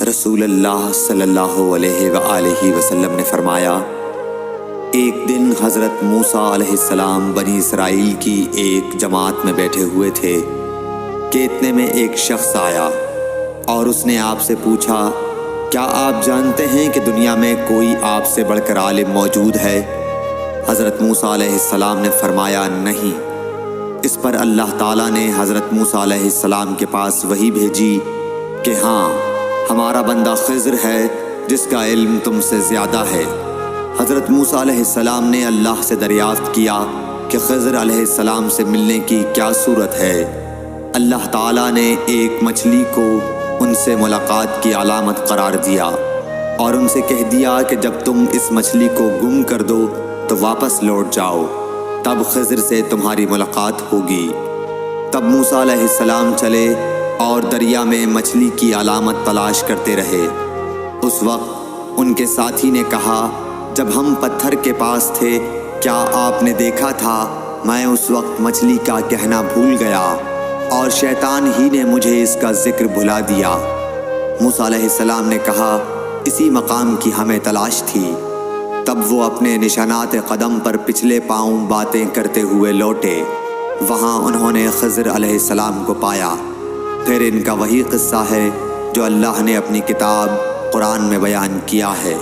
رسول اللہ صلی اللہ علیہ وآلہ وسلم نے فرمایا، ایک دن حضرت موسیٰ علیہ السلام بنی اسرائیل کی ایک جماعت میں بیٹھے ہوئے تھے کہ اتنے میں ایک شخص آیا اور اس نے آپ سے پوچھا، کیا آپ جانتے ہیں کہ دنیا میں کوئی آپ سے بڑھ کر عالم موجود ہے؟ حضرت موسیٰ علیہ السلام نے فرمایا، نہیں۔ اس پر اللہ تعالیٰ نے حضرت موسیٰ علیہ السلام کے پاس وحی بھیجی کہ ہاں، ہمارا بندہ خضر ہے جس کا علم تم سے زیادہ ہے۔ حضرت موسیٰ علیہ السلام نے اللہ سے دریافت کیا کہ خضر علیہ السلام سے ملنے کی کیا صورت ہے؟ اللہ تعالیٰ نے ایک مچھلی کو ان سے ملاقات کی علامت قرار دیا اور ان سے کہہ دیا کہ جب تم اس مچھلی کو گم کر دو تو واپس لوٹ جاؤ، تب خضر سے تمہاری ملاقات ہوگی۔ تب موسیٰ علیہ السلام چلے اور دریا میں مچھلی کی علامت تلاش کرتے رہے۔ اس وقت ان کے ساتھی نے کہا، جب ہم پتھر کے پاس تھے کیا آپ نے دیکھا تھا؟ میں اس وقت مچھلی کا کہنا بھول گیا اور شیطان ہی نے مجھے اس کا ذکر بھلا دیا۔ موسیٰ علیہ السلام نے کہا، اسی مقام کی ہمیں تلاش تھی۔ تب وہ اپنے نشانات قدم پر پچھلے پاؤں باتیں کرتے ہوئے لوٹے۔ وہاں انہوں نے خضر علیہ السلام کو پایا۔ پھر ان کا وہی قصہ ہے جو اللہ نے اپنی کتاب قرآن میں بیان کیا ہے۔